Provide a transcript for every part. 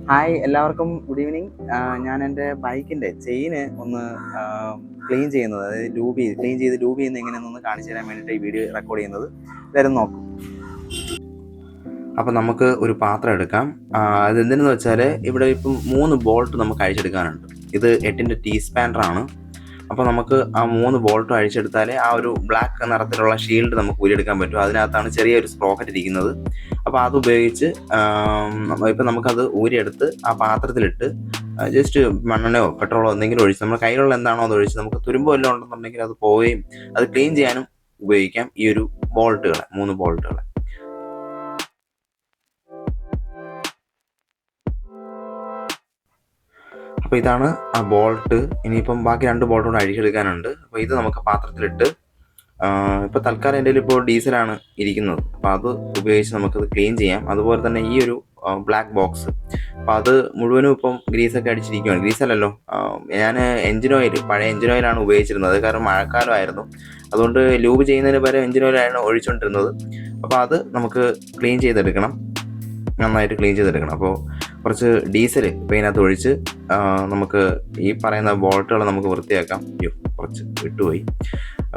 Hi, എല്ലാവർക്കും good evening. ഞാൻ എൻ്റെ ബൈക്കിൻ്റെ ചെയിന് ഒന്ന് ക്ലീൻ ചെയ്യുന്നത്, അതായത് ക്ലീൻ ചെയ്ത് ലൂബ് ചെയ്യുന്നത് എങ്ങനെയാണെന്നൊന്ന് കാണിച്ചു തരാൻ വേണ്ടിയിട്ട് ഈ വീഡിയോ റെക്കോർഡ് ചെയ്യുന്നത്. എല്ലാവരും നോക്കും. അപ്പോൾ നമുക്ക് ഒരു പാത്രം എടുക്കാം. അതെന്തിനെന്ന് വെച്ചാൽ ഇവിടെ ഇപ്പം 3 ബോൾട്ട് നമുക്ക് അഴിച്ചെടുക്കാനുണ്ട്. ഇത് 8-ൻ്റെ ടീ സ്പാൻഡറാണ്. അപ്പോൾ നമുക്ക് ആ 3 ബോൾട്ടും അഴിച്ചെടുത്താലേ ആ ഒരു ബ്ലാക്ക് നിറത്തിലുള്ള ഷീൽഡ് നമുക്ക് ഊരിയെടുക്കാൻ പറ്റും. അതിനകത്താണ് ചെറിയൊരു സ്പ്രോക്കറ്റ് ഇരിക്കുന്നത്. അപ്പോൾ അതുപയോഗിച്ച് ഇപ്പം നമുക്കത് ഊരിയെടുത്ത് ആ പാത്രത്തിലിട്ട് ജസ്റ്റ് മണ്ണെണ്ണയോ പെട്രോളോ എന്തെങ്കിലും ഒഴിച്ച് നമ്മുടെ കയ്യിലുള്ള എന്താണോ അത് ഒഴിച്ച് നമുക്ക് തുരുമ്പോ എല്ലാം ഉണ്ടെന്നുണ്ടെങ്കിൽ അത് പോവുകയും അത് ക്ലീൻ ചെയ്യാനും ഉപയോഗിക്കാം ഈ ഒരു ബോൾട്ടുകളെ, 3 ബോൾട്ടുകളെ. അപ്പോൾ ഇതാണ് ആ ബോൾട്ട്. ഇനിയിപ്പം ബാക്കി 2 ബോൾട്ട് കൂടെ അഴിച്ചെടുക്കാനുണ്ട്. അപ്പോൾ ഇത് നമുക്ക് പാത്രത്തിലിട്ട് ഇപ്പോൾ തൽക്കാലം എൻ്റെ കയ്യിൽ ഇപ്പോൾ ഡീസലാണ് ഇരിക്കുന്നത്. അപ്പോൾ അത് ഉപയോഗിച്ച് നമുക്കത് ക്ലീൻ ചെയ്യാം. അതുപോലെ തന്നെ ഈ ഒരു ബ്ലാക്ക് ബോക്സ്, അപ്പോൾ അത് മുഴുവനും ഇപ്പം ഗ്രീസൊക്കെ അടിച്ചിരിക്കുകയാണ്. ഗ്രീസല്ലല്ലോ, ഞാൻ പഴയ എഞ്ചിൻ ഓയിലാണ് ഉപയോഗിച്ചിരുന്നത്. അത് കാരണം മഴക്കാലമായിരുന്നു. അതുകൊണ്ട് ലൂബ് ചെയ്യുന്നതിന് പകരം എഞ്ചിൻ ഓയിലാണ് ഒഴിച്ചുകൊണ്ടിരുന്നത്. അപ്പോൾ അത് നമുക്ക് ക്ലീൻ ചെയ്തെടുക്കണം, നന്നായിട്ട് ക്ലീൻ ചെയ്തെടുക്കണം. അപ്പോൾ കുറച്ച് ഡീസൽ ഇപ്പോൾ ഇതിനകത്ത് ഒഴിച്ച് നമുക്ക് ഈ പറയുന്ന ബോൾട്ടുകൾ നമുക്ക് വൃത്തിയാക്കാം. കുറച്ച് വിട്ടുപോയി.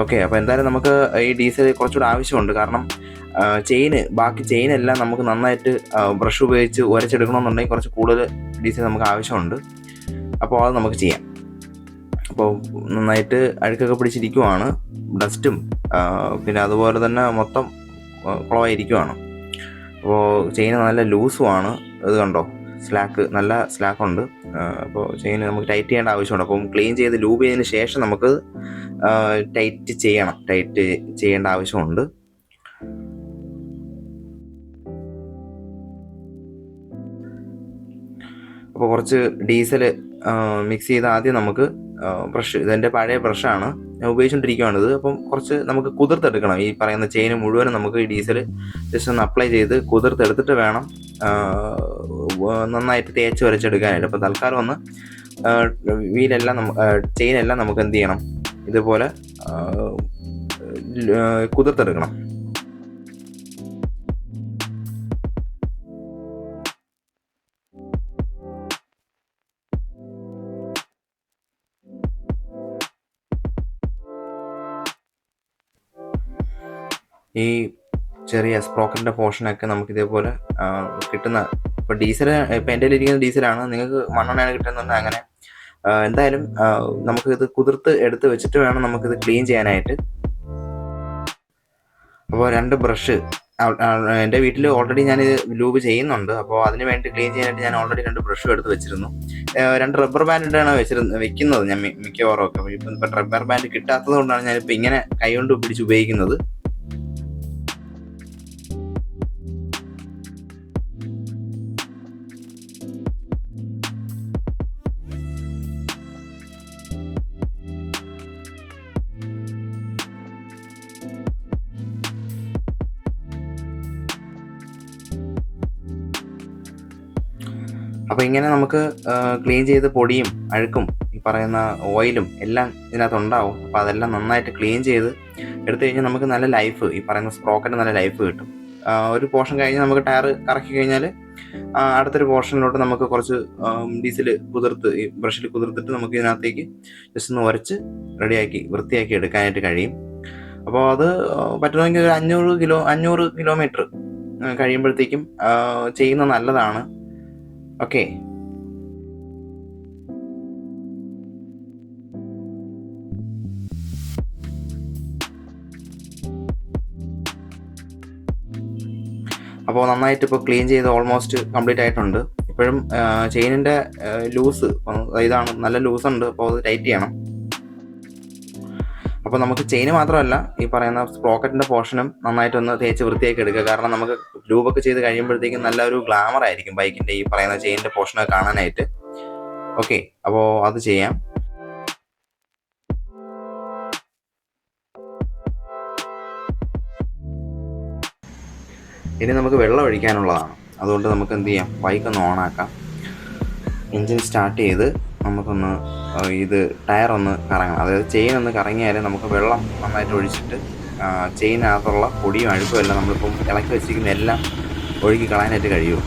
ഓക്കെ, അപ്പോൾ എന്തായാലും നമുക്ക് ഈ ഡീസൽ കുറച്ചുകൂടെ ആവശ്യമുണ്ട്. കാരണം ബാക്കി ചെയിനെല്ലാം നമുക്ക് നന്നായിട്ട് ബ്രഷ് ഉപയോഗിച്ച് ഉരച്ചെടുക്കണമെന്നുണ്ടെങ്കിൽ കുറച്ച് കൂടുതൽ ഡീസൽ നമുക്ക് ആവശ്യമുണ്ട്. അപ്പോൾ അത് നമുക്ക് ചെയ്യാം. അപ്പോൾ നന്നായിട്ട് അഴുക്കൊക്കെ പിടിച്ചിരിക്കുവാണ്, ഡസ്റ്റും പിന്നെ അതുപോലെ തന്നെ മൊത്തം കുളമായിരിക്കുവാണ്. അപ്പോൾ ചെയിൻ നല്ല ലൂസുമാണ്. ഇത് കണ്ടോ, നല്ല സ്ലാക്കുണ്ട്. അപ്പോൾ ചെയിൻ നമുക്ക് ടൈറ്റ് ചെയ്യേണ്ട ആവശ്യമുണ്ട്. അപ്പം ക്ലീൻ ചെയ്ത് ലൂബ് ചെയ്തതിന് ശേഷം നമുക്ക് ടൈറ്റ് ചെയ്യേണ്ട ആവശ്യമുണ്ട്. അപ്പോൾ കുറച്ച് ഡീസൽ മിക്സ് ചെയ്ത് ആദ്യം നമുക്ക് ബ്രഷ്, ഇതെൻ്റെ പഴയ ബ്രഷാണ്, ഞാൻ ഉപയോഗിച്ചുകൊണ്ടിരിക്കുകയാണിത്. അപ്പം കുറച്ച് നമുക്ക് കുതിർത്തെടുക്കണം. ഈ പറയുന്ന ചെയിന് മുഴുവനും നമുക്ക് ഈ ഡീസൽ ജസ്റ്റ് ഒന്ന് അപ്ലൈ ചെയ്ത് കുതിർത്തെടുത്തിട്ട് വേണം നന്നായിട്ട് തേച്ച് വരച്ചെടുക്കാനായിട്ട്. അപ്പോൾ തൽക്കാലം ഒന്ന് ചെയിനെല്ലാം നമുക്ക് എന്ത് ചെയ്യണം, ഇതുപോലെ കുതിർത്തെടുക്കണം. ഈ ചെറിയ സ്പ്രോക്കറ്റിൻ്റെ പോർഷനൊക്കെ നമുക്ക് ഇതേപോലെ കിട്ടുന്ന, ഇപ്പോൾ ഇപ്പം എൻ്റെ ഇരിക്കുന്ന ഡീസലാണ്, നിങ്ങൾക്ക് മണ്ണെണ്ണയാണ് കിട്ടുന്നുണ്ട്. അങ്ങനെ എന്തായാലും നമുക്കിത് കുതിർത്ത് എടുത്ത് വെച്ചിട്ട് വേണം നമുക്കിത് ക്ലീൻ ചെയ്യാനായിട്ട്. അപ്പോൾ 2 ബ്രഷ് എൻ്റെ വീട്ടിൽ ഓൾറെഡി ഞാനിത് ലൂബ് ചെയ്യുന്നുണ്ട്. അപ്പോൾ അതിന് വേണ്ടി ക്ലീൻ ചെയ്യാനായിട്ട് ഞാൻ ഓൾറെഡി 2 ബ്രഷും എടുത്ത് വെച്ചിരുന്നു. 2 റബ്ബർ ബാൻഡാണ് വെക്കുന്നത് ഞാൻ മിക്കവാറും ഒക്കെ. ഇപ്പം റബ്ബർ ബാൻഡ് കിട്ടാത്തത് കൊണ്ടാണ് ഞാനിപ്പോൾ ഇങ്ങനെ കൈകൊണ്ട് പിടിച്ച് ഉപയോഗിക്കുന്നത്. അപ്പോൾ ഇങ്ങനെ നമുക്ക് ക്ലീൻ ചെയ്ത് പൊടിയും അഴുക്കും ഈ പറയുന്ന ഓയിലും എല്ലാം ഇതിനകത്തുണ്ടാവും. അപ്പോൾ അതെല്ലാം നന്നായിട്ട് ക്ലീൻ ചെയ്ത് എടുത്തു കഴിഞ്ഞാൽ നമുക്ക് നല്ല ലൈഫ്, ഈ പറയുന്ന സ്പ്രോക്കറ്റ് നല്ല ലൈഫ് കിട്ടും. ഒരു പോർഷൻ കഴിഞ്ഞ് നമുക്ക് ടയർ കറക്കി കഴിഞ്ഞാൽ അടുത്തൊരു പോർഷനിലോട്ട് നമുക്ക് കുറച്ച് ഡീസൽ ഈ ബ്രഷിൽ കുതിർത്തിട്ട് നമുക്ക് ഇതിനകത്തേക്ക് ജസ്റ്റ് ഒന്ന് ഉരച്ച് വൃത്തിയാക്കി എടുക്കാനായിട്ട് കഴിയും. അപ്പോൾ അത് പറ്റുമെങ്കിൽ ഒരു 500 കിലോമീറ്റർ കഴിയുമ്പോഴത്തേക്കും ചെയ്യുന്നത് നല്ലതാണ്. ഓക്കെ, അപ്പോൾ നന്നായിട്ട് ഇപ്പോൾ ക്ലീൻ ചെയ്ത് ഓൾമോസ്റ്റ് കംപ്ലീറ്റ് ആയിട്ടുണ്ട്. ഇപ്പോഴും ചെയിനിൻ്റെ ലൂസ് ഇതാണ്, നല്ല ലൂസുണ്ട്. അപ്പോൾ അത് ടൈറ്റ് ചെയ്യണം. അപ്പോൾ നമുക്ക് ചെയിന് മാത്രമല്ല, ഈ പറയുന്ന സ്പ്രോക്കറ്റിൻ്റെ പോർഷനും നന്നായിട്ടൊന്ന് തേച്ച് വൃത്തിയാക്കി എടുക്കുക. കാരണം നമുക്ക് ലൂബൊക്കെ ചെയ്ത് കഴിയുമ്പോഴത്തേക്കും നല്ലൊരു ഗ്ലാമർ ആയിരിക്കും ബൈക്കിൻ്റെ ഈ പറയുന്ന ചെയിനിൻ്റെ പോർഷനൊക്കെ കാണാനായിട്ട്. ഓക്കെ, അപ്പോൾ അത് ചെയ്യാം. ഇനി നമുക്ക് വെള്ളം ഒഴിക്കാനുള്ളതാണ്. അതുകൊണ്ട് നമുക്ക് എന്ത് ചെയ്യാം, ബൈക്കൊന്ന് ഓണാക്കാം. എൻജിൻ സ്റ്റാർട്ട് ചെയ്ത് നമുക്കൊന്ന് ഇത് ടയറൊന്ന് കറങ്ങണം. അതായത് ചെയിൻ ഒന്ന് കറങ്ങിയാൽ നമുക്ക് വെള്ളം നന്നായിട്ട് ഒഴിച്ചിട്ട് ചെയിനകത്തുള്ള പൊടിയും അഴുക്കും എല്ലാം നമ്മളിപ്പം ഇളക്കി വെച്ചിരിക്കുന്ന എല്ലാം ഒഴുകി കളയാനായിട്ട് കഴിയുമോ.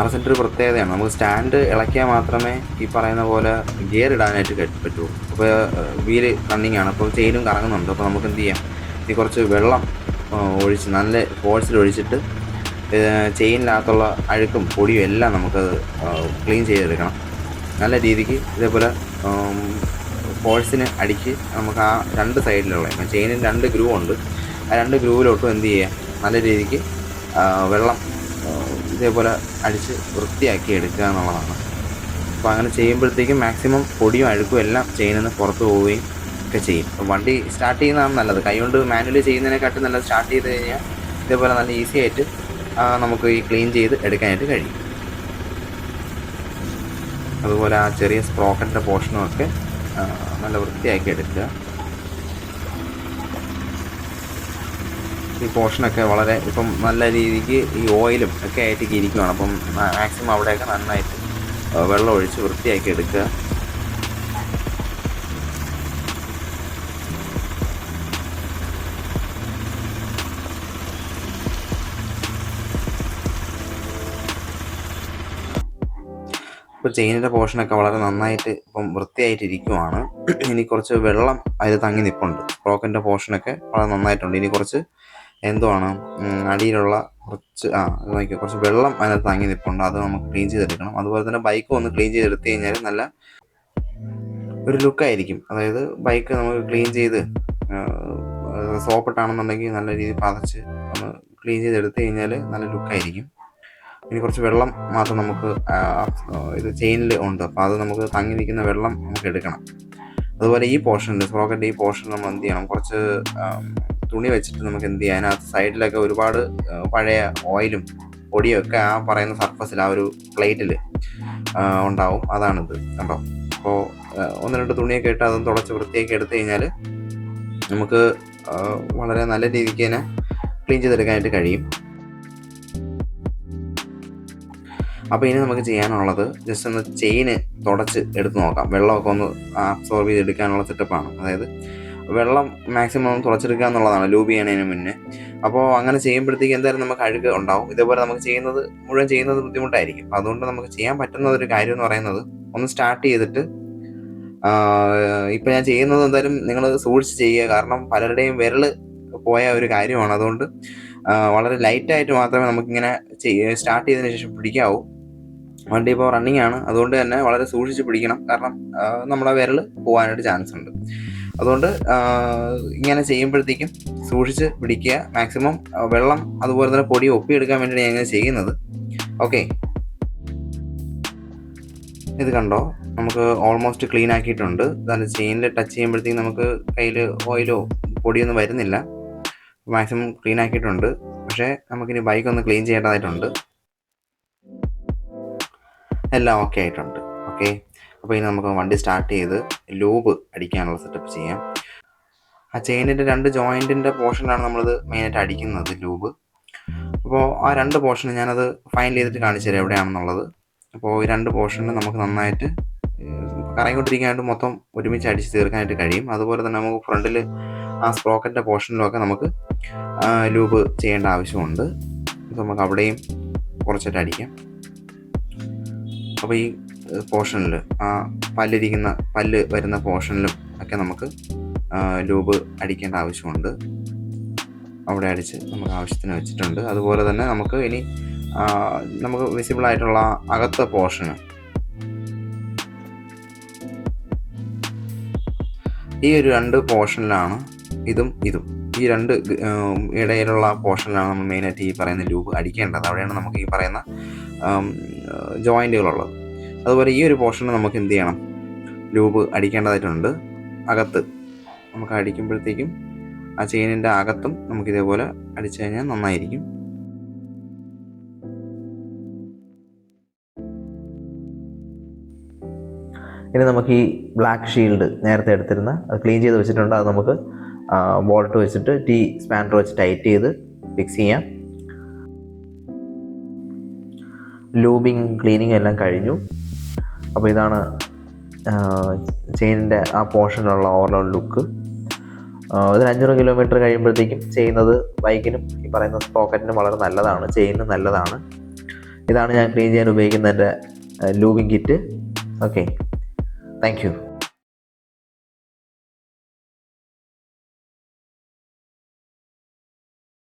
RS ഒരു പ്രത്യേകതയാണ്. നമുക്ക് സ്റ്റാൻഡ് ഇളക്കിയാൽ മാത്രമേ ഈ പറയുന്ന പോലെ ഗിയർ ഇടാനായിട്ട് പറ്റുള്ളൂ. അപ്പോൾ വീല് റണ്ണിങ് ആണ്, അപ്പോൾ ചെയിനും കറങ്ങുന്നുണ്ട്. അപ്പോൾ നമുക്ക് എന്ത് ചെയ്യാം, ഈ കുറച്ച് വെള്ളം ഒഴിച്ച് നല്ല ഫോഴ്സിൽ ഒഴിച്ചിട്ട് ചെയിനിനകത്തുള്ള അഴുക്കും പൊടിയും എല്ലാം നമുക്കത് ക്ലീൻ ചെയ്തെടുക്കണം. നല്ല രീതിക്ക് ഇതേപോലെ ഫോഴ്സിന് അടിച്ച് നമുക്ക് ആ രണ്ട് സൈഡിലുള്ള ചെയിനിന് 2 ഗ്രൂ ഉണ്ട്. ആ 2 ഗ്രൂവിലോട്ടും എന്ത് ചെയ്യുക, നല്ല രീതിക്ക് വെള്ളം ഇതേപോലെ അടിച്ച് വൃത്തിയാക്കി എടുക്കുക എന്നുള്ളതാണ്. അപ്പോൾ അങ്ങനെ ചെയ്യുമ്പോഴത്തേക്കും മാക്സിമം പൊടിയും അഴുക്കും എല്ലാം ചെയിനിൽ നിന്ന് പുറത്ത് പോവുകയും ഒക്കെ ചെയ്യും. അപ്പോൾ വണ്ടി സ്റ്റാർട്ട് ചെയ്യുന്നതാണ് നല്ലത്. കൈകൊണ്ട് മാനുവലി ചെയ്യുന്നതിനെക്കാട്ടും നല്ലത് സ്റ്റാർട്ട് ചെയ്ത് കഴിഞ്ഞാൽ ഇതേപോലെ നല്ല ഈസി ആയിട്ട് നമുക്ക് ഈ ക്ലീൻ ചെയ്ത് എടുക്കാനായിട്ട് കഴിയും. അതുപോലെ ആ ചെറിയ സ്പ്രോക്കറ്റിൻ്റെ പോർഷനുമൊക്കെ നല്ല വൃത്തിയാക്കി എടുക്കുക. ഈ പോർഷനൊക്കെ വളരെ ഇപ്പം നല്ല രീതിക്ക് ഈ ഓയിലും ഒക്കെ ആയിട്ട് ഇരിക്കുകയാണ്. അപ്പം മാക്സിമം അവിടെയൊക്കെ നന്നായിട്ട് വെള്ളം ഒഴിച്ച് വൃത്തിയാക്കി എടുക്കുക. ഇപ്പോൾ ചെയിനിൻ്റെ പോർഷനൊക്കെ വളരെ നന്നായിട്ട് ഇപ്പം വൃത്തിയായിട്ടിരിക്കുവാണ്. ഇനി കുറച്ച് വെള്ളം അതിൽ തങ്ങി നിൽപ്പുണ്ട്. സ്പ്രോക്കറ്റിൻ്റെ പോർഷനൊക്കെ വളരെ നന്നായിട്ടുണ്ട്. ഇനി കുറച്ച് എന്തുവാണ് അടിയിലുള്ള കുറച്ച് വെള്ളം അതിനകത്ത് തങ്ങി നിൽപ്പുണ്ട്. അത് നമുക്ക് ക്ലീൻ ചെയ്തെടുക്കണം. അതുപോലെ തന്നെ ബൈക്ക് ഒന്ന് ക്ലീൻ ചെയ്തെടുത്ത് കഴിഞ്ഞാൽ നല്ല ഒരു ലുക്കായിരിക്കും. അതായത് ബൈക്ക് നമുക്ക് ക്ലീൻ ചെയ്ത് സോപ്പിട്ടാണെന്നുണ്ടെങ്കിൽ നല്ല രീതിയിൽ പതച്ച് ഒന്ന് ക്ലീൻ ചെയ്തെടുത്ത് കഴിഞ്ഞാൽ നല്ല ലുക്കായിരിക്കും. ഇനി കുറച്ച് വെള്ളം മാത്രം നമുക്ക് ഇത് ചെയിനിൽ ഉണ്ട്, അപ്പോൾ അത് നമുക്ക് തങ്ങി നിൽക്കുന്ന വെള്ളം നമുക്ക് എടുക്കണം. അതുപോലെ ഈ പോർഷനിൽ സ്പ്രോക്കറ്റിൻ്റെ ഈ പോർഷൻ നമ്മൾ എന്ത് ചെയ്യണം, കുറച്ച് തുണി വെച്ചിട്ട് നമുക്ക് എന്ത് ചെയ്യാം, അതിനകത്ത് സൈഡിലൊക്കെ ഒരുപാട് പഴയ ഓയിലും പൊടിയും ഒക്കെ ആ പറയുന്ന സർഫസിൽ ആ ഒരു പ്ലേറ്റിൽ ഉണ്ടാവും. അതാണിത് കണ്ടോ. അപ്പോൾ 1-2 തുണിയൊക്കെ ഇട്ട് അതൊന്ന് തുടച്ച് വൃത്തിയാക്കി എടുത്തു കഴിഞ്ഞാൽ നമുക്ക് വളരെ നല്ല രീതിക്ക് തന്നെ ക്ലീൻ ചെയ്തെടുക്കാനായിട്ട് കഴിയും. അപ്പോൾ ഇനി നമുക്ക് ചെയ്യാനുള്ളത് ജസ്റ്റ് ഒന്ന് ചെയിന് തുടച്ച് എടുത്ത് നോക്കാം. വെള്ളമൊക്കെ ഒന്ന് അബ്സോർബ് ചെയ്തെടുക്കാനുള്ള സെറ്റപ്പാണ്. അതായത് വെള്ളം മാക്സിമം തുടച്ചെടുക്കുക എന്നുള്ളതാണ് ലൂബ് ചെയ്യണതിന് മുന്നേ. അപ്പോൾ അങ്ങനെ ചെയ്യുമ്പോഴത്തേക്ക് എന്തായാലും നമുക്ക് അഴുക്ക് ഉണ്ടാവും. ഇതേപോലെ നമുക്ക് മുഴുവൻ ചെയ്യുന്നത് ബുദ്ധിമുട്ടായിരിക്കും. അതുകൊണ്ട് നമുക്ക് ചെയ്യാൻ പറ്റുന്ന ഒരു കാര്യം എന്ന് പറയുന്നത്, ഒന്ന് സ്റ്റാർട്ട് ചെയ്തിട്ട് ഇപ്പം ഞാൻ ചെയ്യുന്നത് എന്തായാലും നിങ്ങൾ സൂക്ഷിച്ച് ചെയ്യുക. കാരണം പലരുടെയും വിരൽ പോയ ഒരു കാര്യമാണ്. അതുകൊണ്ട് വളരെ ലൈറ്റായിട്ട് മാത്രമേ നമുക്കിങ്ങനെ സ്റ്റാർട്ട് ചെയ്തതിന് ശേഷം പിടിക്കാവൂ. വണ്ടി ഇപ്പോൾ റണ്ണിങ് ആണ്, അതുകൊണ്ട് തന്നെ വളരെ സൂക്ഷിച്ച് പിടിക്കണം. കാരണം നമ്മുടെ വിരൽ പോകാനായിട്ട് ചാൻസ് ഉണ്ട്. അതുകൊണ്ട് ഇങ്ങനെ ചെയ്യുമ്പോഴത്തേക്കും സൂക്ഷിച്ച് പിടിക്കുക. മാക്സിമം വെള്ളം അതുപോലെ തന്നെ പൊടി ഒപ്പിയെടുക്കാൻ വേണ്ടിയാണ് ഞാൻ ഇങ്ങനെ ചെയ്യുന്നത്. ഓക്കെ, ഇത് കണ്ടോ, നമുക്ക് ഓൾമോസ്റ്റ് ക്ലീൻ ആക്കിയിട്ടുണ്ട്. അതായത് ചെയിനിൽ ടച്ച് ചെയ്യുമ്പോഴത്തേക്കും നമുക്ക് കയ്യിൽ ഓയിലോ പൊടിയൊന്നും വരുന്നില്ല. മാക്സിമം ക്ലീൻ ആക്കിയിട്ടുണ്ട്. പക്ഷേ നമുക്കിനി ബൈക്ക് ഒന്ന് ക്ലീൻ ചെയ്യേണ്ടതായിട്ടുണ്ട്. എല്ലാം ഓക്കെ ആയിട്ടുണ്ട്. ഓക്കെ, അപ്പോൾ ഇനി നമുക്ക് വണ്ടി സ്റ്റാർട്ട് ചെയ്ത് ലൂബ് അടിക്കാനുള്ള സെറ്റപ്പ് ചെയ്യാം. ആ ചെയിനിൻ്റെ 2 ജോയിൻറ്റിൻ്റെ പോർഷനിലാണ് നമ്മളിത് മെയിനായിട്ട് അടിക്കുന്നത് ലൂബ്. അപ്പോൾ ആ 2 പോർഷന് ഞാനത് ഫൈനൽ ചെയ്തിട്ട് കാണിച്ചു തരാം എവിടെയാണെന്നുള്ളത്. അപ്പോൾ ഈ 2 പോർഷനിൽ നമുക്ക് നന്നായിട്ട് കറങ്ങിക്കൊണ്ടിരിക്കാനായിട്ട് മൊത്തം ഒരുമിച്ച് അടിച്ച് തീർക്കാനായിട്ട് കഴിയും. അതുപോലെ തന്നെ നമുക്ക് ഫ്രണ്ടിൽ ആ സ്പ്രോക്കറ്റിൻ്റെ പോർഷനിലൊക്കെ നമുക്ക് ലൂബ് ചെയ്യേണ്ട ആവശ്യമുണ്ട്. നമുക്ക് അവിടെയും കുറച്ചായിട്ട് അടിക്കാം. അപ്പോൾ ഈ പോർഷനിൽ ആ പല്ല് വരുന്ന പോർഷനിലും ഒക്കെ നമുക്ക് ലൂബ് അടിക്കേണ്ട ആവശ്യമുണ്ട്. അവിടെ അടിച്ച് നമുക്ക് ആവശ്യത്തിന് വെച്ചിട്ടുണ്ട്. അതുപോലെ തന്നെ നമുക്ക് ഇനി നമുക്ക് വിസിബിൾ ആയിട്ടുള്ള അകത്തെ പോർഷന് ഈ ഒരു 2 പോർഷനിലാണ് ഇതും ഈ 2 ഇടയിലുള്ള പോർഷനിലാണ് നമ്മൾ മെയിനായിട്ട് ഈ പറയുന്ന ലൂബ് അടിക്കേണ്ടത്. അവിടെയാണ് നമുക്ക് ഈ പറയുന്ന ജോയിൻറ്റുകളുള്ളത്. അതുപോലെ ഈ ഒരു പോർഷന് നമുക്ക് എന്ത് ചെയ്യണം, ലൂബ് അടിക്കേണ്ടതായിട്ടുണ്ട്. അകത്ത് നമുക്ക് അടിക്കുമ്പോഴത്തേക്കും ആ ചെയിനിൻ്റെ അകത്തും നമുക്കിതേപോലെ അടിച്ചു കഴിഞ്ഞാൽ നന്നായിരിക്കും. ഇനി നമുക്ക് ഈ ബ്ലാക്ക് ഷീൽഡ് നേരത്തെ എടുത്തിരുന്ന അത് ക്ലീൻ ചെയ്ത് വെച്ചിട്ടുണ്ട്. അത് നമുക്ക് ബോൾട്ട് വെച്ചിട്ട് സ്പാനർ വെച്ച് ടൈറ്റ് ചെയ്ത് ഫിക്സ് ചെയ്യാം. ലൂബിങ് ക്ലീനിങ് എല്ലാം കഴിഞ്ഞു. അപ്പോൾ ഇതാണ് ചെയിനിൻ്റെ ആ പോർഷനിലുള്ള ഓവറോൾ ലുക്ക്. ഒരു 500 കിലോമീറ്റർ കഴിയുമ്പോഴത്തേക്കും ചെയ്യുന്നത് ബൈക്കിനും ഈ പറയുന്ന സ്പ്രോക്കറ്റിനും വളരെ നല്ലതാണ്, ചെയിനും നല്ലതാണ്. ഇതാണ് ഞാൻ ക്ലീൻ ചെയ്യാൻ ഉപയോഗിക്കുന്ന എൻ്റെ ലൂബിങ് കിറ്റ്. Okay, thank you.